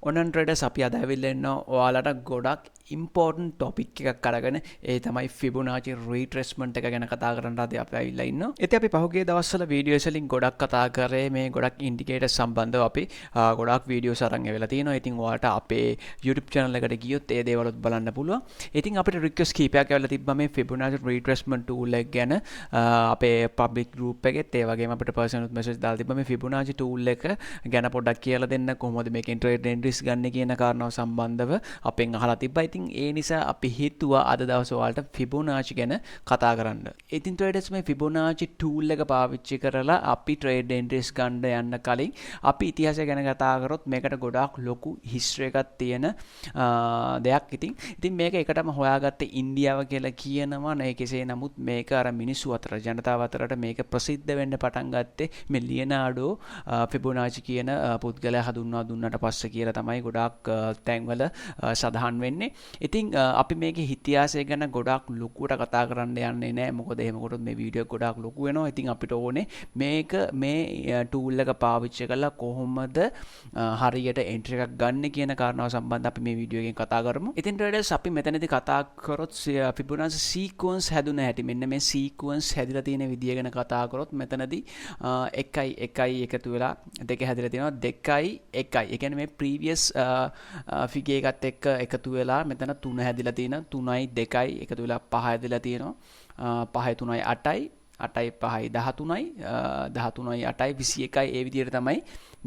ඔන්න ට්‍රේඩර්ස් අපි අද ඇවිල්ලා ඉන්නවා ඔයාලට ගොඩක් ඉම්පෝර්ටන්ට් ටොපික් එකක් අරගෙන ඒ තමයි ෆිබොනාචි රීට්‍රේස්මන්ට් එක ගැන කතා කරන්න අද අපි ඇවිල්ලා ඉන්නවා. ඉතින් අපි පහුගිය දවස්වල වීඩියෝස් වලින් ගොඩක් කතා කරේ මේ ගොඩක් ඉන්ඩිකේටර්ස් සම්බන්ධව අපි ගොඩක් වීඩියෝස් අරන් ඇවිල්ලා තිනවා. ඉතින් ඔයාලට අපේ YouTube channel එකට ගියොත් ඒ දේවලුත් බලන්න පුළුවන්. ඉතින් අපිට රික්වෙස්ට් කීපයක් ඇවිල්ලා තිබ්බා මේ ෆිබොනාචි රීට්‍රේස්මන්ට් tool එක ගැන අපේ පබ්ලික් group එකෙත් ඒ වගේම අපිට පර්සනල් මෙසේජ් දාලා තිබ්බා මේ ෆිබොනාචි tool එක ගැන පොඩ්ඩක් කියලා දෙන්න කොහොමද මේකෙන් ට්‍රේඩ් එන්ට්‍රීස් ගන්න කියන කාරණාව සම්බන්ධව අපෙන් අහලා තිබ්බා. ඉතින් ඒ නිසා අපි හිතුවා අද දවසේ ඔයාලට ෆිබොනාචි ගැන කතා කරන්න. ඉතින් ට්‍රේඩර්ස් මේ ෆිබොනාචි tool එක පාවිච්චි කරලා අපි ට්‍රේඩ් එන්ට්‍රීස් ගන්න යන්න කලින් අපි ඉතිහාසය ගැන කතා කරොත් මේකට ගොඩාක් ලොකු හිස්ටරි එකක් තියෙන දෙයක්. ඉතින් මේක එකටම හොයාගත්තේ ඉන්දියාව කියලා කියනවා නේ. කෙසේ නමුත් මේක අර මිනිස්සු අතර ජනතාව අතරට මේක ප්‍රසිද්ධ වෙන්න පටන් ගත්තේ මේ ලියනාඩෝ ෆිබොනාචි කියන පුද්ගලයා හඳුන්වා දුන්නට පස්සේ කියලා තමයි ගොඩාක් තැන්වල සඳහන් වෙන්නේ. ඉතින් අපි මේකේ ඉතිහාසය ගැන ගොඩාක් ලොකුවට කතා කරන්න යන්නේ නැහැ. මොකද එහෙම කරොත් මේ වීඩියෝ එක ගොඩාක් ලොකු වෙනවා. ඉතින් අපිට ඕනේ මේක මේ tool එක පාවිච්චි කරලා කොහොමද හරියට එන්ට්‍රි එකක් ගන්න කියන කාරණාව සම්බන්ධව අපි මේ වීඩියෝ එකෙන් කතා කරමු. ඉතින් ට්‍රේඩර්ස් අපි මෙතනදී කතා කරොත් ෆිබොනාචි සීක්වන්ස් හැදුන හැටි මෙන්න මේ සීක්වන්ස් හැදිලා තියෙන විදිය ගැන කතා කරොත් මෙතනදී 1 එකතු වෙලා 2 හැදිලා තියෙනවා 2 1. ඒ කියන්නේ මේ previous ෆිගර් එකත් එක්ක එකතු වෙලා මෙතන 3 හැදිලා තියෙනවා 3යි 2යි එකතු වෙලා 5 හැදිලා තියෙනවා 5යි 3යි 8යි 8යි 5යි 13යි 13යි 8යි 21යි ඒ විදිහට තමයි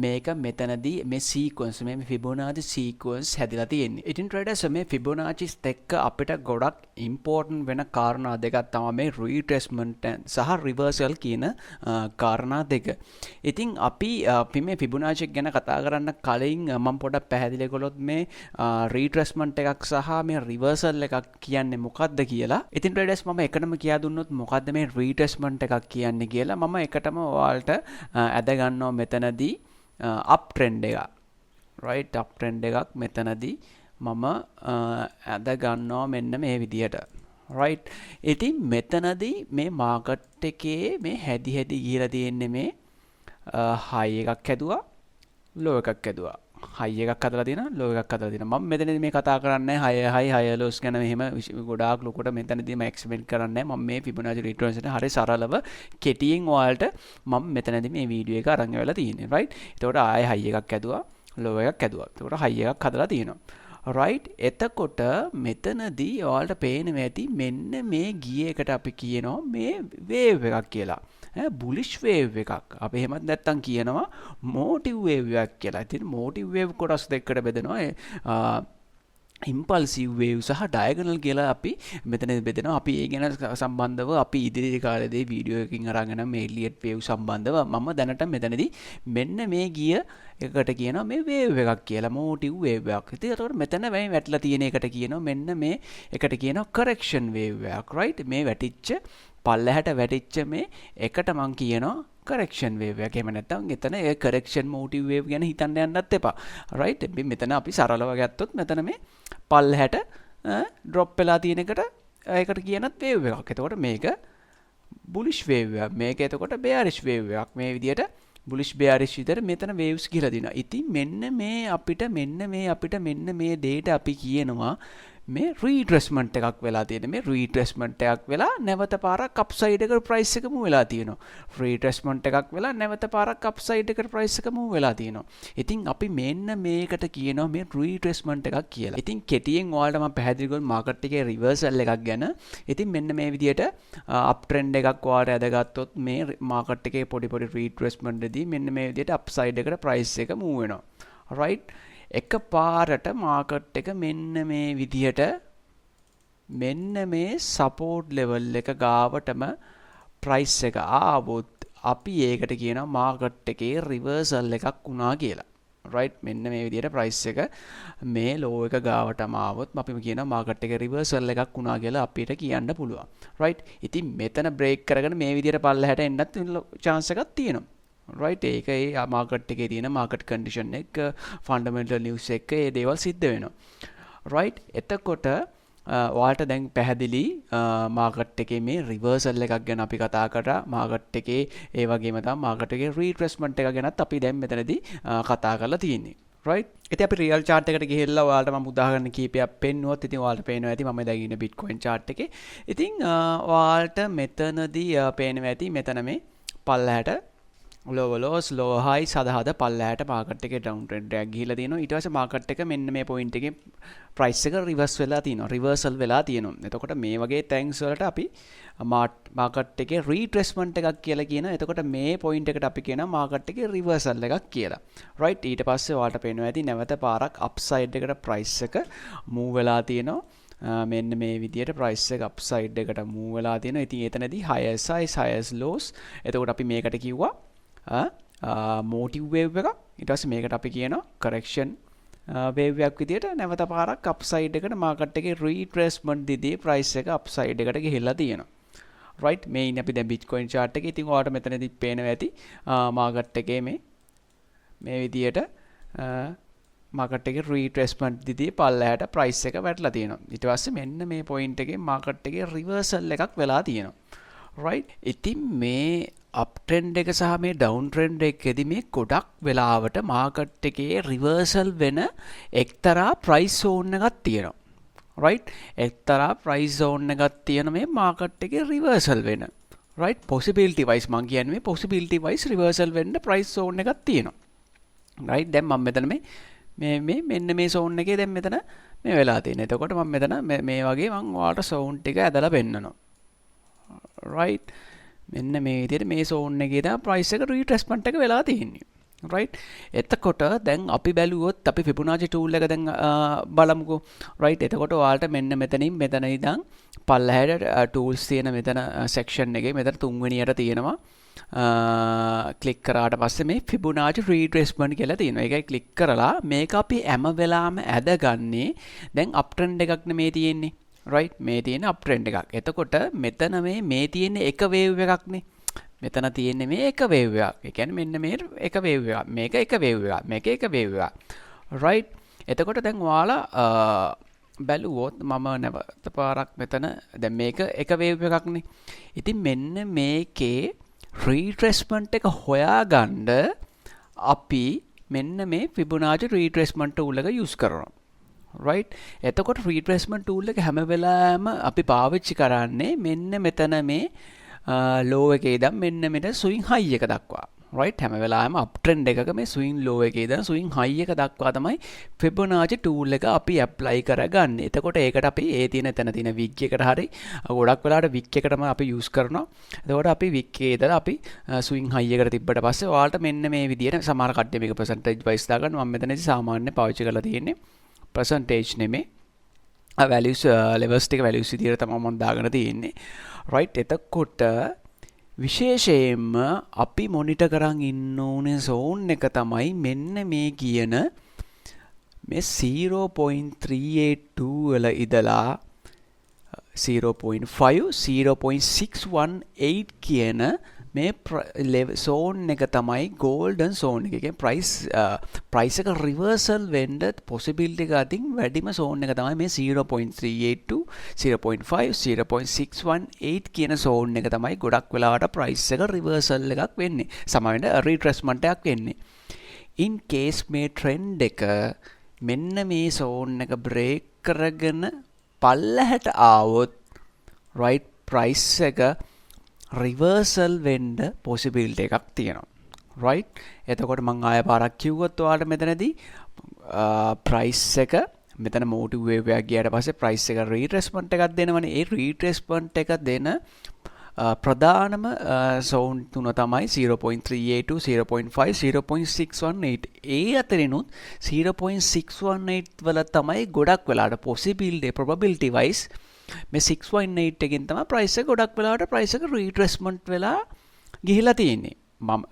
මේක මෙතනදී මේ සීක්වන්ස් මේ ෆිබොනාචි සීක්වන්ස් හැදිලා තියෙන්නේ. ඉතින් ට්‍රේඩර්ස් මේ ෆිබොනාචිස් එක්ක අපිට ගොඩක් ඉම්පෝර්ටන්ට් වෙන කාරණා දෙකක් තමයි මේ රීට්‍රේස්මන්ට් සහ රිවර්සල් කියන කාරණා දෙක. ඉතින් අපි මේ ෆිබොනාචි ගැන කතා කරන්න කලින් මම පොඩ්ඩක් පැහැදිලි කළොත් මේ රීට්‍රේස්මන්ට් එකක් සහ මේ රිවර්සල් එකක් කියන්නේ මොකක්ද කියලා. ඉතින් ට්‍රේඩර්ස් මම එකටම කියා දුන්නොත් මොකක්ද මේ රීට්‍රේස්මන්ට් එකක් කියන්නේ කියලා මම එකටම ඔයාලට ඇද ගන්නවා මෙතනදී up trend එකක් right up trend එකක් මෙතනදී මම අද ගන්නවා මෙන්න මේ විදියට right. ඉතින් මෙතනදී මේ මාකට් එකේ මේ හැදි ගිහිලා තියෙන්නේ මේ high එකක් හැදුවා low එකක් හැදුවා high එකක් හදලා තියෙනවා low එකක් හදලා තියෙනවා. මම මෙතනදී මේ කතා කරන්නේ high lows ගැන මෙහෙම ගොඩාක් ලොකුට මෙතනදී මම එක්ස්පෙරිමන්ට් කරන්නේ මම මේ ෆිබොනාචි රීට්‍රේස්මන්ට් එක හරි සරලව කෙටියෙන් ඔයාලට මම මෙතනදී මේ වීඩියෝ එක අරන් වෙලා තියෙන්නේ right. එතකොට ආයෙ high එකක් හැදුවා low එකක් හැදුවා. එතකොට high එකක් හදලා තියෙනවා right. එතකොට මෙතනදී ඔයාලට පේනවා ඇති මෙන්න මේ ගිය එකට අපි කියනවා මේ wave එකක් කියලා. බුලිෂ් වේව් එකක්. අපි එහෙමත් නැත්තම් කියනවා මෝටිව් වේව් එකක් කියලා. ඉතින් මෝටිව් වේව් කොටස් දෙකකට බෙදෙනවා. ඉම්පල්සිව් වේව් සහ ඩයගනල් කියලා අපි මෙතන බෙදෙනවා. අපි ඒ ගැන සම්බන්ධව අපි ඉදිරි කාලේදී වීඩියෝ එකකින් අරගෙන මේ එලියට් වේව් සම්බන්ධව මම දැනට මෙතනදී මෙන්න මේ ගිය එකට කියනවා මේ වේව් එකක් කියලා මෝටිව් වේව් එකක්. ඉතින් ඒකට මෙතන මේ වැටලා තියෙන එකට කියනවා මෙන්න මේ එකට කියනවා කරෙක්ෂන් වේව් එකක් right. මේ වැටිච්ච පල්ලෙහාට වැටිච්ච මේ එකට මම කියනවා කරෙක්ෂන් වේව් එකක්. එහෙම නැත්නම් එතන ඒ කරෙක්ෂන් මෝටිව් වේව් ගැන හිතන්න යන්නත් එපා. right. මෙතන අපි සරලව ගත්තොත් මෙතන මේ පල්ලෙහාට ඩ්‍රොප් වෙලා තියෙන එකට ඒකට කියනත් වේව් එකක්. එතකොට මේක බුලිෂ් වේව් එකක්. මේක එතකොට බෙයාරිෂ් වේව් එකක්. මේ විදියට බුලිෂ් බෙයාරිෂ් විතර මෙතන වේව්ස් කියලා දිනවා. ඉතින් මෙන්න මේ අපිට මෙන්න මේ දෙයට අපි කියනවා මේ රීට්‍රේස්මන්ට් එකක් වෙලා තියෙන. මේ රීට්‍රේස්මන්ට් එකක් වෙලා නැවත පාරක් අප්සයිඩ් එකට ප්‍රයිස් එක මූව් වෙලා තියෙනවා. රීට්‍රේස්මන්ට් එකක් වෙලා නැවත පාරක් අප්සයිඩ් එකට ප්‍රයිස් එක මූව් වෙලා තියෙනවා. ඉතින් අපි මෙන්න මේකට කියනවා මේ රීට්‍රේස්මන්ට් එකක් කියලා. ඉතින් කෙටියෙන් ඔයාලට මම පැහැදිලි කරමු මාකට් එකේ රිවර්සල් එකක් ගැන. ඉතින් මෙන්න මේ විදියට අප් ට්‍රෙන්ඩ් එකක් ඔයාලට ඇදගත්තොත් මේ මාකට් එකේ පොඩි රීට්‍රේස්මන්ට් එකදී මෙන්න මේ විදියට අප්සයිඩ් එකට ප්‍රයිස් එක මූව් වෙනවා. right. එක පාරට මාකට් එක මෙන්න මේ විදියට මෙන්න මේ සපෝට් ලෙවල් එක ගාවටම ප්‍රයිස් එක ආවොත් අපි ඒකට කියනවා මාකට් එකේ රිවර්සල් එකක් වුණා කියලා. right. මෙන්න මේ විදියට ප්‍රයිස් එක මේ ලෝ එක ගාවටම ආවොත් අපි කියනවා මාකට් එකේ රිවර්සල් එකක් වුණා කියලා අපිට කියන්න පුළුවන්. right. ඉතින් මෙතන බ්‍රේක් කරගෙන මේ විදියට පල්ලෙහාට එන්නත් chance එකක් තියෙනවා. right. ඒක ඒ මාකට් එකේ තියෙන මාකට් කන්ඩිෂන් එක ෆන්ඩමෙන්ටල් නිවුස් එක ඒ දේවල් සිද්ධ වෙනවා. right. එතකොට ඔයාලට දැන් පැහැදිලි මාකට් එකේ මේ රිවර්සල් එකක් ගැන අපි කතා කරා. මාකට් එකේ ඒ වගේම තමයි මාකට් එකේ රීට්‍රේස්මන්ට් එක ගැනත් අපි දැන් මෙතනදී කතා කරලා තියෙන්නේ. right ඉතින් අපි රියල් chart එකට ගිහිල්ලා ඔයාලට මම උදාහරණ කීපයක් පෙන්නුවොත් ඉතින් ඔයාලට පේනවා ඇති මම දැන් ඉන්නේ Bitcoin chart එකේ. ඉතින් ඔයාලට මෙතනදී පේනවා ඇති මෙතන මේ පල්ලහැට low lows low highs හද පල්ලහැට මාකට් එකේ down trend එකක් ගිහිලා තියෙනවා. ඊට පස්සේ මාකට් එක මෙන්න මේ point එකේ price එක reverse වෙලා තියෙනවා. reversal වෙලා තියෙනවා. එතකොට මේ වගේ තැන්ක්ස් වලට අපි මාකට් එකේ retracement එකක් කියලා කියනවා. එතකොට මේ point එකට අපි කියනවා මාකට් එකේ reversal එකක් කියලා. right ඊට පස්සේ ඔයාලට පේනවා ඇති නැවත පාරක් upside එකට price එක move වෙලා තියෙනවා. මෙන්න මේ විදියට price එක upside එකට move වෙලා තියෙනවා. ඉතින් එතනදී highest highs highest lows. එතකොට අපි මේකට කිව්වා motive wave එකක්. ඊට පස්සේ මේකට අපි කියනවා correction wave එකක් විදියට නැවත පාරක් upside එකට market එකේ retracement දිදී price එක upside එකට ගිහිල්ලා තියෙනවා. right මේ ඉන්නේ අපි දැන් Bitcoin chart එකේ. ඉතින් ඔයාලට මෙතනදී පේනවා ඇති market එකේ මේ විදියට market එකේ retracement දිදී පල්ලහැට price එක වැටලා තියෙනවා. ඊට පස්සේ මෙන්න මේ point එකේ market එකේ reversal එකක් වෙලා තියෙනවා. right ඉතින් මේ uptrend එක සහ මේ downtrend එකේදී මේ ගොඩක් වෙලාවට market එකේ reversal වෙන එක්තරා price zone එකක් තියෙනවා. right එක්තරා price zone එකක් තියෙන මේ market එකේ reversal වෙන. right possibility wise මම කියන්නේ මේ possibility wise reversal වෙන්න price zone එකක් තියෙනවා. right දැන් මම මෙතන මේ මෙන්න මේ zone එකේ දැන් මෙතන මේ වෙලා තියෙනවා. එතකොට මම මෙතන මේ වගේ මම ඔයාලට zone ටික ඇදලා පෙන්නනවා. right මෙන්න මේ විදිහට මේ zone එකේ තමයි price එක retracement එක වෙලා තියෙන්නේ. right එතකොට දැන් අපි බැලුවොත් අපි Fibonacci tool එක දැන් බලමුකෝ. right එතකොට ඔයාලට මෙන්න මෙතන ඉඳන් පල්ලහැට tools තියෙන මෙතන section එකේ මෙතන තුන්වෙනියට තියෙනවා. ක්ලික් කරාට පස්සේ මේ Fibonacci retracement කියලා තියෙනවා. ඒකයි ක්ලික් කරලා මේක අපි හැම වෙලාවෙම ඇදගන්නේ දැන් uptrend එකක් නෙමේ තියෙන්නේ. right මේ තියෙන uptrend එකක්. එතකොට මෙතන මේ තියෙන එක wave එකක් නේ. මෙතන තියෙන්නේ මේ එක wave එකක්. ඒ කියන්නේ මෙන්න මේ එක wave එකක්. මේක එක wave එකක්. මේක එක wave එකක්. right එතකොට දැන් ඔයාලා බැලුවොත් මම නැවත පාරක් මෙතන දැන් මේක එක wave එකක් නේ. ඉතින් මෙන්න මේකේ retracement එක හොයාගන්න අපි මෙන්න මේ Fibonacci retracement tool එක use කරනවා. right එතකොට retracement tool එක හැම වෙලාවෙම අපි පාවිච්චි කරන්නේ මෙන්න මෙතන මේ low එකේ ඉඳන් මෙන්න මෙතන swing high එක දක්වා. right හැම වෙලාවෙම uptrend එකක මේ swing low එකේ ඉඳන් swing high එක දක්වා තමයි Fibonacci tool එක අපි apply කරගන්නේ. එතකොට ඒකට අපි තියෙන wick එකට හරි ගොඩක් වෙලාවට wick එකටම අපි use කරනවා. එතකොට අපි wick එකේ ඉඳලා අපි swing high එකට තිබ්බට පස්සේ ඔයාලට මෙන්න මේ විදියට සමහර කට්ටිය මේක percentage wise දාගන්න. මම මෙතනදී සාමාන්‍ය පාවිච්චි කරලා තියෙන්නේ percentage නෙමේ values levels ටික values විදියට තමයි මම දාගෙන තියෙන්නේ. right එතකොට විශේෂයෙන්ම අපි මොනිටර් කරන් ඉන්න ඕනේ zone එක තමයි මෙන්න මේ කියන මේ 0.382 වල ඉඳලා 0.5 0.618 කියන මේ zone එක තමයි golden zone එක. කියන්නේ price එක reversal වෙන්න possibility එක අතින් වැඩිම zone එක තමයි මේ 0.382 0.5 0.618 කියන zone එක තමයි ගොඩක් වෙලාවට price එක reversal එකක් වෙන්නේ. සමහරවිට retracement එකක් වෙන්නේ. in case මේ trend එක මෙන්න මේ zone එක break කරගෙන පල්ලහැට ආවොත් right price එක reversal වෙන්න possibility එකක් තියෙනවා. right එතකොට මම ආය පාරක් කිව්වොත් ඔයාලට මෙතනදී price එක මෙතන motive wave එකක් ගියාට පස්සේ price එක retracement එකක් දෙනවනේ. ඒ retracement එක දෙන ප්‍රධානම zone තුන තමයි 0.382 0.5 0.618. ඒ අතරිනුත් 0.618 වල තමයි ගොඩක් වෙලාවට probability wise මේ 618 එකෙන් තමයි price එක ගොඩක් වෙලාවට price එක retracement වෙලා ගිහිලා තියෙන්නේ. මම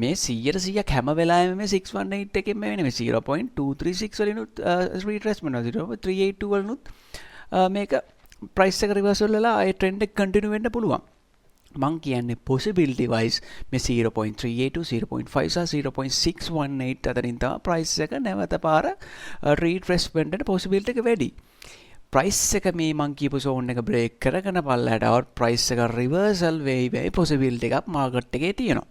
මේ 100% හැම වෙලාවෙම මේ 618 එකෙන් මේ 0.236 වලිනුත් retracement 0.382 වලිනුත් මේක price එක reversal වෙලා ඒ trend එක continue වෙන්න පුළුවන්. මං කියන්නේ possibility wise මේ 0.382 0.5 සහ 0.618 අතරින් තමයි price එක නැවත පාර retracement වෙන්න possibility එක වැඩි. price එක මේ මං කියපු zone එක break කරගෙන පල්ලහැට આવත් price එක reversal වෙයි possibility එකක් market එකේ තියෙනවා.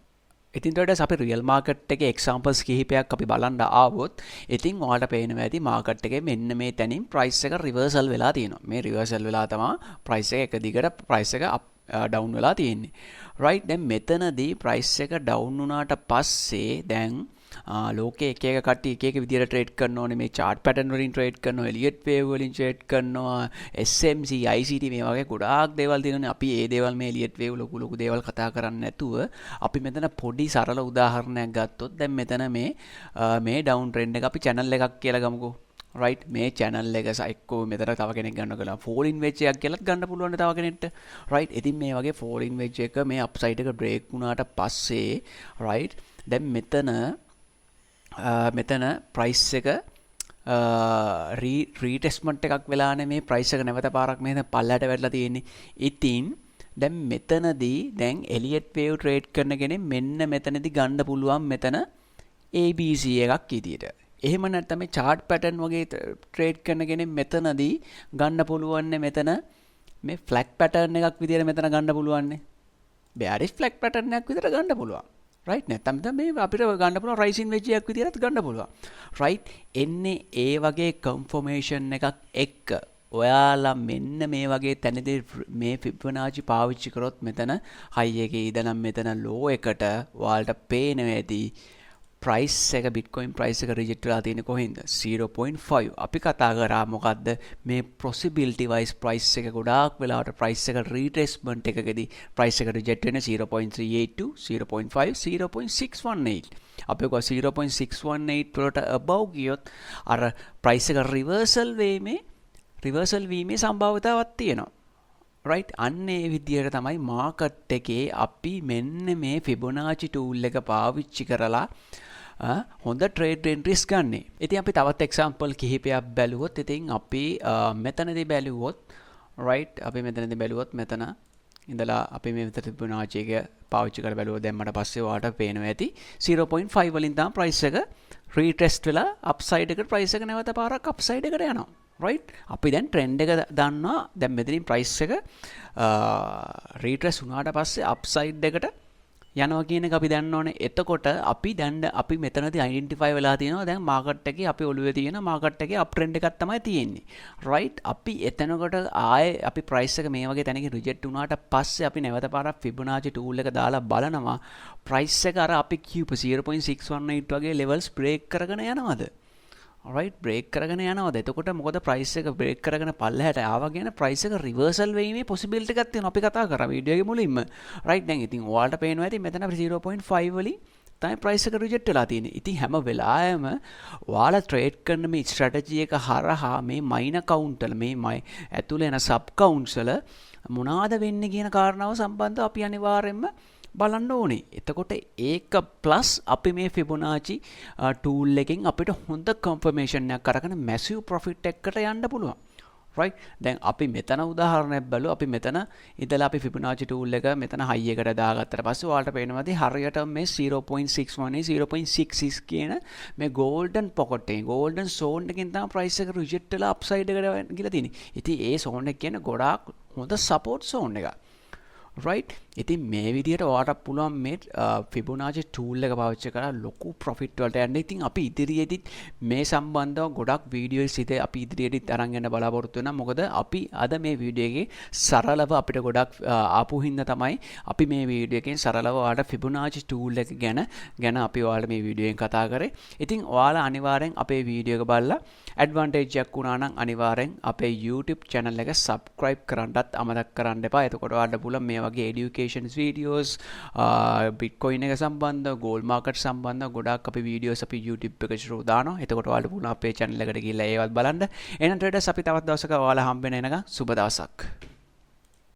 ඉතින් ඊට අපි රියල් මාකට් එකේ එක්සැම්පල්ස් කිහිපයක් අපි බලන්න ආවොත් ඉතින් ඔයාලට පේනවා ඇති මාකට් එකේ මෙන්න මේ තැනින් ප්‍රයිස් එක රිවර්සල් වෙලා තියෙනවා. මේ රිවර්සල් වෙලා තමයි ප්‍රයිස් එක දිගට ප්‍රයිස් එක ඩවුන් වෙලා තියෙන්නේ. රයිට් දැන් මෙතනදී ප්‍රයිස් එක ඩවුන් වුණාට පස්සේ දැන් ලෝකේ එක එක කට්ටිය එක එක විදියට ට්‍රේඩ් කරනෝනේ මේ chart pattern වලින් ට්‍රේඩ් කරනවා එලියට් වේව් වලින් ට්‍රේඩ් කරනවා SMC ICT මේ වගේ ගොඩාක් දේවල් තියෙනවානේ අපි මේ දේවල් මේ එලියට් වේව් ලොකු දේවල් කතා කරන්නේ නැතුව අපි මෙතන පොඩි සරල උදාහරණයක් ගත්තොත් දැන් මෙතන මේ ඩවුන් ට්‍රෙන්ඩ් එක අපි channel එකක් කියලා ගමුකෝ right මේ channel එක එක්කෝ මෙතන තව කෙනෙක් ගන්න කියලා falling wedge එකක් කියලාත් ගන්න පුළුවන් තව කෙනෙක්ට right ඉතින් මේ වගේ falling wedge එක මේ upside එක break වුණාට පස්සේ right දැන් මෙතන price එක රීටෙස්ට්මන්ට් එකක් වෙලානේ මේ price එක නැවත පාරක් මෙහෙම පල්ලයට වැටලා තියෙන්නේ. ඉතින් දැන් මෙතනදී දැන් එලියට් වේව් ට්‍රේඩ් කරන කෙනෙක් මෙන්න මෙතනදී ගන්න පුළුවන් මෙතන ABC එකක් විදියට. එහෙම නැත්නම් මේ chart pattern වගේ ට්‍රේඩ් කරන කෙනෙක් මෙතනදී ගන්න පුළුවන් මෙතන මේ flag pattern එකක් විදියට මෙතන ගන්න පුළුවන්. bearish flag pattern එකක් විදියට ගන්න පුළුවන්. right නැත්නම් මේ අපිට ගන්න පුළුවන් rising wedge එකක් විදිහට ගන්න පුළුවන් right එන්නේ ඒ වගේ confirmation එකක් එක්ක ඔයාලා මෙන්න මේ වගේ තැනදී මේ Fibonacci පාවිච්චි කරොත් මෙතන high එකේ ඉඳන් මෙතන low එකට ඔයාලට පේනවා ඇති price එක bitcoin price එක reject වෙලා තියෙන්නේ කොහෙන්ද 0.5 අපි කතා කරා මොකද්ද මේ possibility wise price එක ගොඩාක් වෙලාවට price එක retracement එකකදී price එක reject වෙන්නේ 0.382 0.5 0.618 අපි ඔක 0.618 වලට above ගියොත් අර price එක reversal වීමේ සම්භාවිතාවක් තියෙනවා right අන්නේ විදියට තමයි මාකට් එකේ අපි මෙන්න මේ Fibonacci tool එක පාවිච්චි කරලා හොඳ ට්‍රේඩ් එන්ට්‍රීස් ගන්නෙ. ඉතින් අපි තවත් එක්සැම්පල් කිහිපයක් බැලුවොත් ඉතින් අපි මෙතනදී බැලුවොත් right අපි මෙතනදී බැලුවොත් මෙතන ඉඳලා අපි මේ විතර Fibonacci එක පාවිච්චි කරලා බැලුවොත් දැම්මට පස්සේ ඔයාලට පේනවා ඇති 0.5 වලින් තමයි price එක retest වෙලා upside එකට price එක නැවත පාරක් upside එකට යනවා. right අපි දැන් trend එක දන්නවා දැන් මෙතනින් price එක retest වුණාට පස්සේ upside එකට යනවා කියන එක අපි දන්න ඕනේ. එතකොට අපි මෙතනදී identify වෙලා තියෙනවා දැන් market එකේ අපි ඔළුවේ තියෙන market එකේ up trend එකක් තමයි තියෙන්නේ. right අපි එතනකොට ආයේ අපි price එක මේ වගේ තැනකින් reject වුණාට පස්සේ අපි නැවත පාරක් Fibonacci tool එක දාලා බලනවා price එක අර අපි කියපු 0.618 වගේ levels break කරගෙන යනවද? right break කරගෙන යනවාද? එතකොට මොකද price එක break කරගෙන පල්ලෙහාට ආවා කියන price එක reversal වෙීමේ possibility එකක් තියෙනවා. අපි කතා කරා වීඩියෝ එකේ මුලින්ම. right දැන් ඉතින් ඔයාලට පේනවා ඇති මෙතන 0.5 වලින් තමයි price එක reject වෙලා තියෙන්නේ. ඉතින් හැම වෙලාවෙම ඔයාලා trade කරන මේ strategy එක හරහා මේ minor count වල මේ ඇතුළේ යන sub counts වල මොනවාද වෙන්නේ කියන කාරණාව සම්බන්ධව අපි අනිවාර්යයෙන්ම බලන්න ඕනේ. එතකොට ඒක ප්ලස් අපි මේ Fibonacci tool එකෙන් අපිට හොඳ confirmation එකක් අරගෙන massive profit එකකට යන්න පුළුවන්. right දැන් අපි මෙතන උදාහරණයක් බලමු. අපි මෙතන ඉඳලා අපි Fibonacci tool එක මෙතන high එකට දාගත්තට පස්සේ ඔයාලට පේනවාදී හරියට මේ 0.61 0.66 කියන මේ golden pocket එකේ golden zone එකකින් තමයි price එක reject වෙලා upside එකට ගිහලා තියෙන්නේ. ඉතින් ඒ zone එක කියන්නේ ගොඩාක් හොඳ support zone එකක්. right ඉතින් මේ විදිහට ඔයාලට පුළුවන් මේ Fibonacci tool එක පාවිච්චි කරලා ලොකු profit වලට යන්න. ඉතින් අපි ඉදිරියේදීත් මේ සම්බන්ධව ගොඩක් වීඩියෝස් ඉතින් අපි ඉදිරියේදීත් අරන් යන්න බලාපොරොත්තු වෙනවා. මොකද අපි අද මේ වීඩියෝ එකේ සරලව අපිට ගොඩක් ආපු හින්දා තමයි අපි මේ වීඩියෝ එකෙන් සරලව ඔයාලට Fibonacci tool එක ගැන අපි ඔයාලට මේ වීඩියෝ එකෙන් කතා කරේ. ඉතින් ඔයාලා අනිවාර්යෙන් අපේ වීඩියෝ එක බලලා advantage එකක් වුණා නම් අනිවාර්යෙන් අපේ YouTube channel එක subscribe කරන්නත් අමතක කරන්න එපා. එතකොට ඔයාලට පුළුවන් මේ වගේ education videos bitcoin එක සම්බන්ධව gold market සම්බන්ධව ගොඩාක් අපි videos අපි YouTube එකට ෂෝ දානවා. එතකොට ඔයාලට පුළුවන් අපේ channel එකට ගිහලා ඒවත් බලන්න. එහෙනම් traders අපි තවත් දවසක ඔයාලා හම්බ වෙන එනකම් සුබ දවසක්.